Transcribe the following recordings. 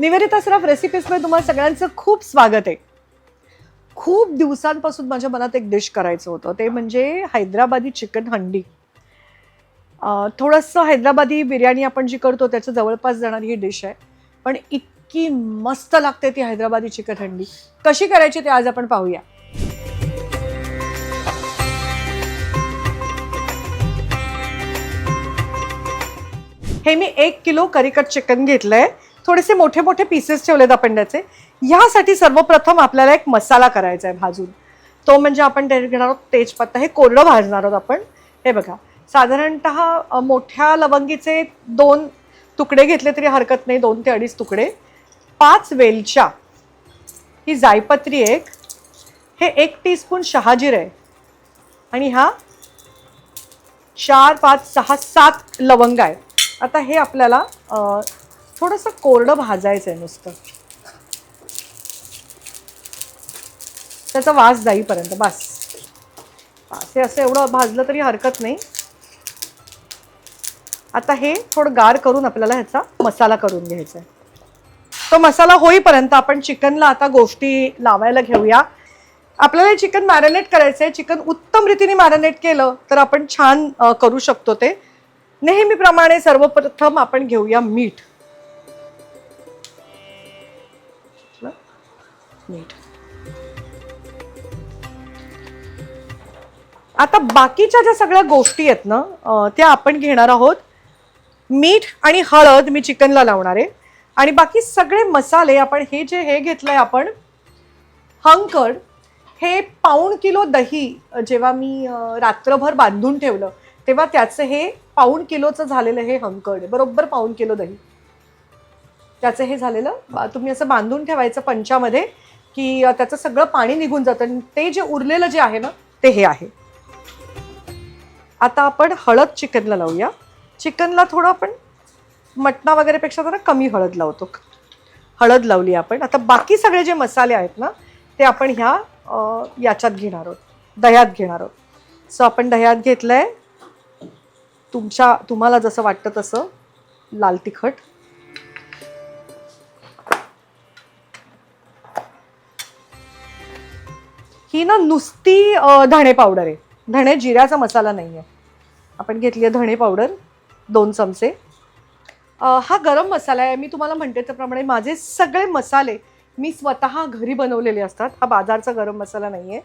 निवेदिता सराफ रेसिपीजमध्ये तुम्हाला सगळ्यांचं खूप स्वागत आहे. खूप दिवसांपासून माझ्या मनात एक डिश करायचं होतं, ते म्हणजे हैदराबादी चिकन हंडी. थोडंसं हैदराबादी बिर्याणी आपण जी करतो त्याच्या जवळपास जाणारी ही डिश आहे, पण इतकी मस्त लागते ती हैदराबादी चिकन हंडी. कशी करायची ते आज आपण पाहूया. हे मी 1 किलो करीकट चिकन घेतलंय. थोडेसे मोठे मोठे पीसेस ठेवलेत आपण त्याचे. यासाठी सर्वप्रथम आपल्याला एक मसाला करायचा आहे भाजून. तो म्हणजे आपण त्यात घेणार आहोत तेजपत्ता. हे कोरडं भाजणार आहोत आपण. हे बघा, साधारणतः मोठ्या लवंगीचे 2 तुकडे घेतले तरी हरकत नाही, 2 ते 2.5 तुकडे. 5 वेलच्या, ही जायपत्री एक, हे 1 टीस्पून शहाजीर आहे, आणि हा 4, 5, 6, 7 लवंग आहे. आता हे आपल्याला थोडंसं कोरडं भाजायचं आहे नुसतं, त्याचा वास जाईपर्यंत. बस हे असं एवढं भाजलं तरी हरकत नाही. आता हे थोडं गार करून आपल्याला ह्याचा मसाला करून घ्यायचा आहे. तो मसाला होईपर्यंत आपण चिकनला आता गोष्टी लावायला घेऊया. आपल्याला चिकन मॅरिनेट करायचं आहे. चिकन उत्तम रीतीने मॅरिनेट केलं तर आपण छान करू शकतो ते. नेहमीप्रमाणे सर्वप्रथम आपण घेऊया मीठ. आता बाकीच्या ज्या सगळ्या गोष्टी आहेत ना, त्या आपण घेणार आहोत. मीठ आणि हळद मी चिकनला लावणार आहे, आणि बाकी सगळे मसाले आपण हे घेतलंय आपण हंकड. हे 1.5 किलो दही जेव्हा मी रात्रभर बांधून ठेवलं तेव्हा त्याचं हे 1.5 किलोचं झालेलं हे हंकड, बरोबर 1.5 किलो दही त्याचं हे झालेलं. तुम्ही असं बांधून ठेवायचं पंचामध्ये की त्याचं सगळं पाणी निघून जातं, आणि ते जे उरलेलं जे आहे ना ते हे आहे. आता आपण हळद चिकनला लावूया. चिकनला थोडं आपण मटणा वगैरेपेक्षा जरा कमी हळद लावतो. हळद लावली आपण. आता बाकी सगळे जे मसाले आहेत ना ते आपण याच्यात घेणार आहोत, दह्यात घेणार आहोत. सो आपण दह्यात घेतलंय, तुम्हाला जसं वाटतं तसं. लाल तिखट, ही ना नुसती धणे पावडर आहे, धणे जिऱ्याचा मसाला नाही आहे. आपण घेतली आहे धणे पावडर 2 चमचे. हा गरम मसाला आहे. मी तुम्हाला म्हणते त्याप्रमाणे माझे सगळे मसाले मी स्वतः घरी बनवलेले असतात. हा बाजारचा गरम मसाला नाही आहे,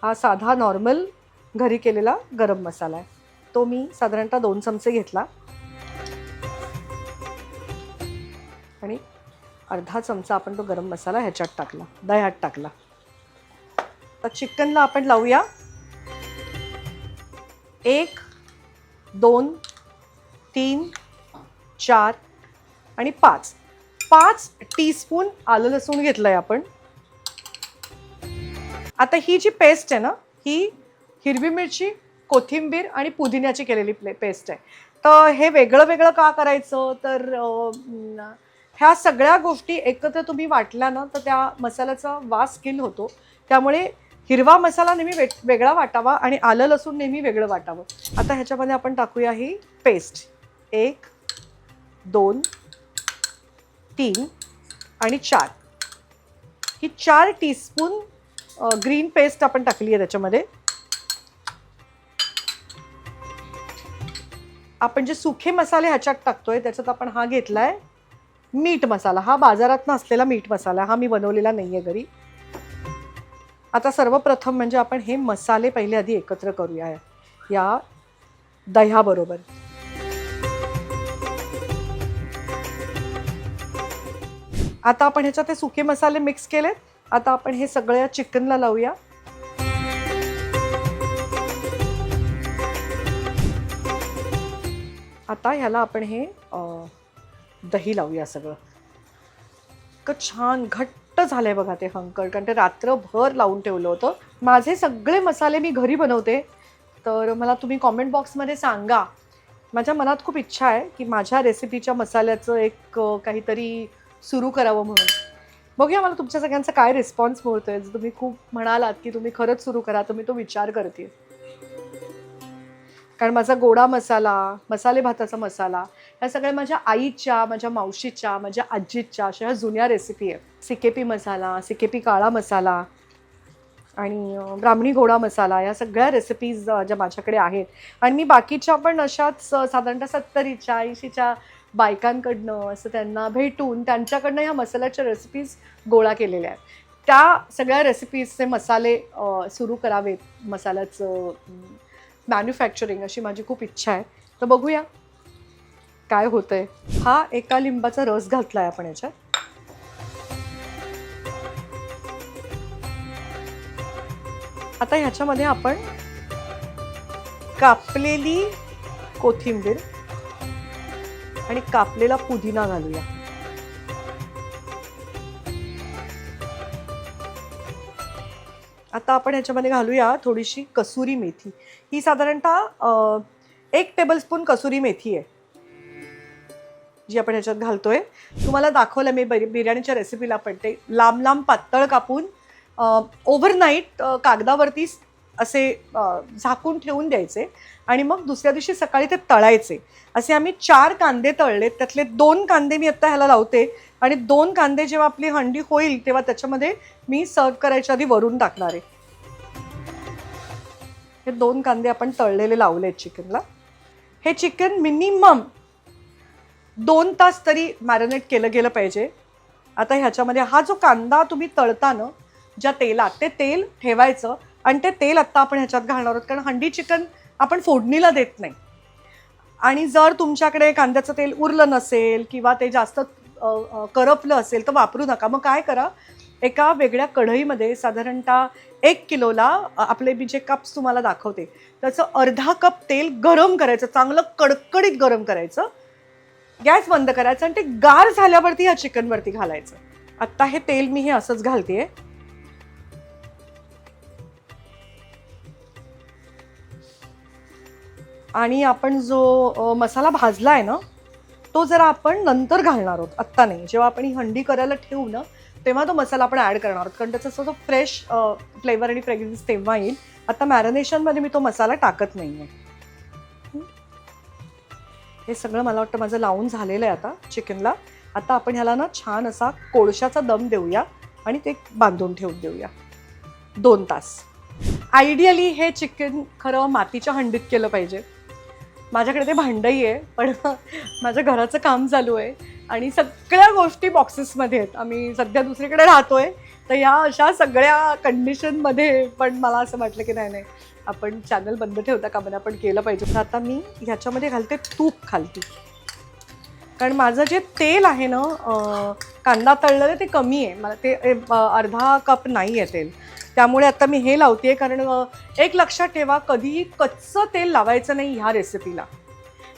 हा साधा नॉर्मल घरी केलेला गरम मसाला आहे. तो मी साधारणतः 2 चमचे घेतला, आणि अर्धा चमचा आपण तो गरम मसाला ह्याच्यात टाकला, दह्यात टाकला. तर चिकनला आपण लावूया 1, 2, 3, 4 आणि 5 टीस्पून आलं लसूण घेतलंय आपण. आता ही जी पेस्ट आहे ना, ही हिरवी मिरची, कोथिंबीर आणि पुदिन्याची केलेली पेस्ट आहे. तर हे वेगळं वेगळं का करायचं, तर ह्या सगळ्या गोष्टी एकत्र तुम्ही वाटल्या ना तर त्या मसाल्याचा वास किल होतो. त्यामुळे हिरवा मसाला नेहमी वेगळा वाटावा आणि आलं लसूण नेहमी वेगळं वाटावं. आता ह्याच्यामध्ये आपण टाकूया ही पेस्ट. 1, 2, 3 आणि 4. ही 4 टीस्पून ग्रीन पेस्ट आपण टाकली आहे त्याच्यामध्ये. आपण जे सुखे मसाले ह्याच्यात टाकतोय त्याच्यात आपण हा घेतलाय मीठ मसाला. हा बाजारातनं असलेला मीठ मसाला, हा मी बनवलेला नाहीये घरी. आता सर्वप्रथम म्हणजे आपण हे मसाले पहिले आधी एकत्र करूया या दह्याबरोबर. आता आपण ह्याच्यात ते सुके मसाले मिक्स केलेत. आता आपण हे सगळ्या चिकनला लावूया. आता ह्याला आपण हे दही लावूया सगळं. इतकं छान घट्ट झालंय बघा ते हंकड, कारण ते रात्रभर लावून ठेवलं होतं. माझे सगळे मसाले मी घरी बनवते, तर मला तुम्ही कॉमेंट बॉक्समध्ये सांगा. माझ्या मनात खूप इच्छा आहे की माझ्या रेसिपीच्या मसाल्याचं एक काहीतरी सुरू करावं म्हणून. बघूया मला तुमच्या सगळ्यांचा काय रिस्पॉन्स मिळतोय. जर तुम्ही खूप म्हणालात की तुम्ही खरंच सुरू करा, तर मी तो विचार करते. कारण माझा गोडा मसाला, मसाले भाताचा मसाला ह्या सगळ्या माझ्या आईच्या, माझ्या मावशीच्या, माझ्या आजीच्या अशा ह्या जुन्या रेसिपी आहेत. सिकेपी मसाला, सिकेपी काळा मसाला आणि ब्राह्मणी गोडा मसाला, या सगळ्या रेसिपीज ज्या माझ्याकडे आहेत. आणि मी बाकीच्या पण अशाच साधारणतः 70च्या 80च्या बायकांकडनं असं त्यांना भेटून त्यांच्याकडनं ह्या मसाल्याच्या रेसिपीज गोळा केलेल्या आहेत. त्या सगळ्या रेसिपीजचे मसाले सुरू करावेत, मसाल्याचं मॅन्युफॅक्चरिंग, अशी माझी खूप इच्छा आहे. तर बघूया काय होतंय. हा एका लिंबाचा रस घातलाय आपण याच्यात. आता ह्याच्यामध्ये आपण कापलेली कोथिंबीर आणि कापलेला पुदिना घालूया. आता आपण ह्याच्यामध्ये घालूया थोडीशी कसुरी मेथी. ही साधारणतः 1 टेबलस्पून कसुरी मेथी आहे जी आपण ह्याच्यात घालतोय. तुम्हाला दाखवलं मी बिर्याणीच्या रेसिपीला, पण ते लांब लांब पातळ कापून ओव्हरनाईट कागदावरती असे झाकून ठेवून द्यायचे आणि मग दुसऱ्या दिवशी सकाळी ते तळायचे. असे आम्ही 4 कांदे तळलेत. त्यातले 2 कांदे मी आत्ता ह्याला लावते आणि 2 कांदे जेव्हा आपली हंडी होईल तेव्हा त्याच्यामध्ये मी सर्व करायच्या आधी वरून टाकणार आहे. हे 2 कांदे आपण तळलेले लावले आहेत चिकनला. हे चिकन मिनिमम 2 तास तरी मॅरिनेट केलं गेलं पाहिजे. आता ह्याच्यामध्ये हा जो कांदा तुम्ही तळताना ज्या तेलात, ते तेल ठेवायचं आणि ते तेल आत्ता आपण ह्याच्यात घालणार आहोत, कारण हंडी चिकन आपण फोडणीला देत नाही. आणि जर तुमच्याकडे कांद्याचं तेल उरलं नसेल किंवा ते जास्त करपलं असेल तर वापरू नका. मग काय करा, एका वेगळ्या कढईमध्ये साधारणतः 1 किलोला आपले मी जे कप्स तुम्हाला दाखवते त्याचं अर्धा कप तेल गरम करायचं, चांगलं कडकडीत गरम करायचं. गॅस बंद करायचं आणि ते गार झाल्यावरती ह्या चिकनवरती घालायचं. आत्ता हे तेल मी हे असंच घालतेय. आणि आपण जो मसाला भाजला आहे ना तो जरा आपण नंतर घालणार आहोत, आत्ता नाही. जेव्हा आपण ही हंडी करायला ठेवू ना तेव्हा तो मसाला आपण ॲड करणार आहोत, कारण त्याचा जो फ्रेश फ्लेवर आणि फ्रेग्रन्स तेव्हा येईल. आता मॅरिनेशनमध्ये मी तो मसाला टाकत नाही आहे. हे सगळं मला वाटतं माझं लावून झालेलं आहे आता चिकनला. आता आपण ह्याला ना छान असा कोळशाचा दम देऊया आणि ते बांधून ठेवून देऊया 2 तास. आयडियली हे चिकन खरं मातीच्या हंडीत केलं पाहिजे. माझ्याकडे ते भांडही आहे, पण माझं घराचं काम चालू आहे आणि सगळ्या गोष्टी बॉक्सेसमध्ये आहेत. आम्ही सध्या दुसरीकडे राहतोय, तर या अशा सगळ्या कंडिशनमध्ये पण मला असं वाटलं की नाही आपण चॅनल बंद ठेवता का मला, आपण केलं पाहिजे. तर आता मी ह्याच्यामध्ये घालते तूप खालती, कारण माझं जे तेल आहे ना कांदा तळलेलं ते कमी आहे. मला ते अर्धा कप नाही आहे तेल, त्यामुळे आता मी हे लावते. कारण एक लक्षात ठेवा, कधीही कच्चं तेल लावायचं नाही ह्या रेसिपीला,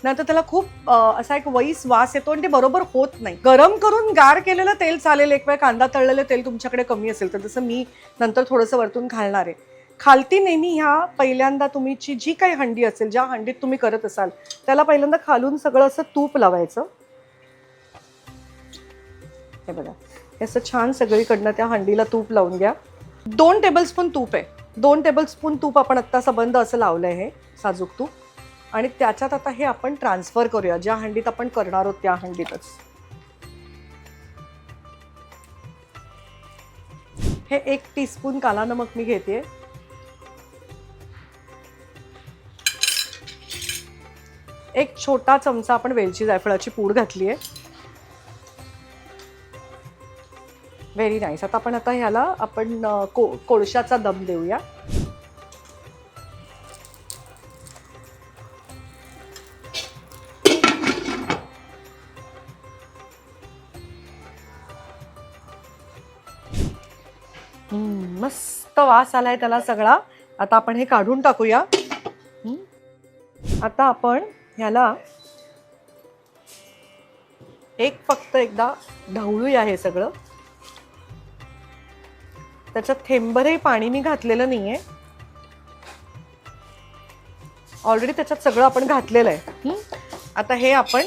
नंतर त्याला खूप असा एक वईस वास येतो आणि ते बरोबर होत नाही. गरम करून गार केलेलं तेल चालेल एक वेळ, कांदा तळलेलं तेल तुमच्याकडे कमी असेल तर, जसं मी नंतर थोडंसं वरतून घालणार आहे. खालती नेहमी ह्या पहिल्यांदा तुमची जी काही हंडी असेल, ज्या हंडीत तुम्ही करत असाल त्याला पहिल्यांदा खालून सगळं असं तूप लावायचं. हे बघा, असं छान सगळीकडनं त्या हंडीला तूप लावून घ्या. 2 टेबलस्पून तूप आहे. 2 टेबलस्पून तूप आपण आत्ता सबंध असं लावलं आहे, हे साजूक तूप. आणि त्याच्यात आता हे आपण ट्रान्सफर करूया, ज्या हंडीत आपण करणार आहोत त्या हंडीतच. हे 1 टीस्पून काला नमक मी घेते. एक छोटा चमचा आपण वेलची जायफळाची पूड घातली आहे. Very nice. आता आपण ह्याला आपण कोळशाचा दम देऊया. मस्त वास आलाय त्याला सगळा. आता आपण हे काढून टाकूया. आता आपण ह्याला फक्त एकदा ढवळूया हे सगळं. त्याच्यात थेंबरही पाणी मी घातलेलं नाहीये, ऑलरेडी त्याच्यात सगळं आपण घातलेलं आहे. आता हे आपण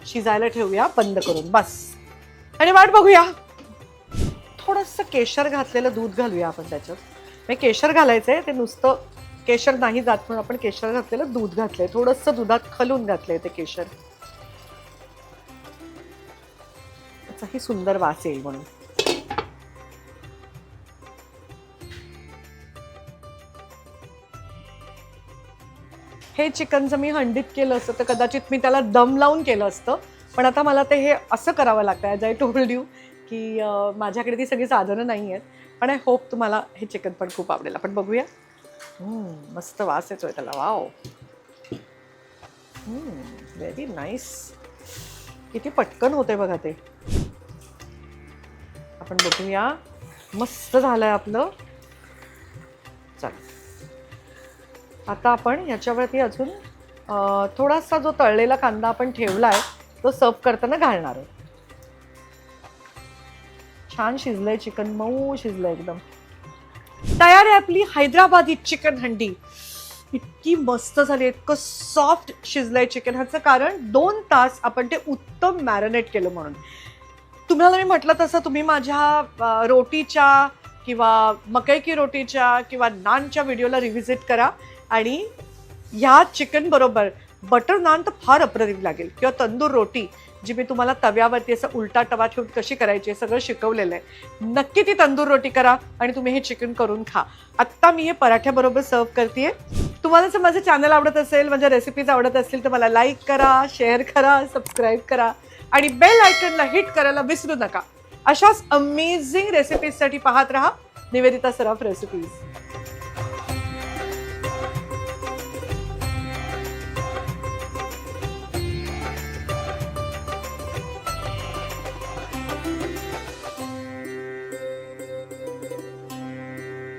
शिजायला ठेवूया बंद करून, बस. आणि वाट बघूया. थोडंसं केशर घातलेलं दूध घालूया आपण त्याच्यात. हे केशर घालायचंय, ते नुसतं केशर नाही जात म्हणून आपण केशर घातलेलं दूध घातलंय, थोडंसं दुधात खलून घातलंय ते केशर. त्याचाही सुंदर वास येईल म्हणून. हे चिकन जर मी हंडीत केलं असतं तर कदाचित मी त्याला दम लावून केलं असतं, पण आता मला ते हे असं करावं लागतं. ॲज आय टोल्ड यू की माझ्याकडे ती सगळी साधनं नाही आहेत, पण आय होप तुम्हाला हे चिकन पण खूप आवडेल. आपण बघूया. मस्त वास येतोय त्याला. Wow, very nice. किती पटकन होते बघा ते. आपण बघूया. मस्त झालंय आपलं. चला, आता आपण याच्यावरती अजून थोडासा जो तळलेला कांदा आपण ठेवलाय तो सर्व करताना घालणार आहे. छान शिजलंय चिकन, मऊ शिजलंय एकदम. तयार आहे आपली हैदराबादी चिकन हंडी. इतकी मस्त झाली, इतकं सॉफ्ट शिजलंय चिकन. ह्याचं कारण 2 तास आपण ते उत्तम मॅरिनेट केलं म्हणून. तुम्हाला मी म्हटलं तसं तुम्ही माझ्या रोटीच्या किंवा मकई की रोटीच्या किंवा नानच्या व्हिडिओला रिव्हिजिट करा आणि ह्या चिकन बरोबर बटर नान तर फार अप्रतिम लागेल, किंवा तंदूर रोटी जी मी तुम्हाला तव्यावरती असं उलटा तवा ठेवून कशी करायची सगळं शिकवलेलं आहे. नक्की ती तंदूर रोटी करा आणि तुम्ही हे चिकन करून खा. आत्ता मी हे पराठ्याबरोबर सर्व करते. तुम्हाला जर माझं चॅनल आवडत असेल, माझ्या रेसिपीज आवडत असतील तर मला लाईक करा, शेअर करा, सबस्क्राईब करा आणि बेल आयकॉनला हिट करायला विसरू नका. अशाच अमेझिंग रेसिपीजसाठी पाहत रहा निवेदिता सराफ रेसिपीज.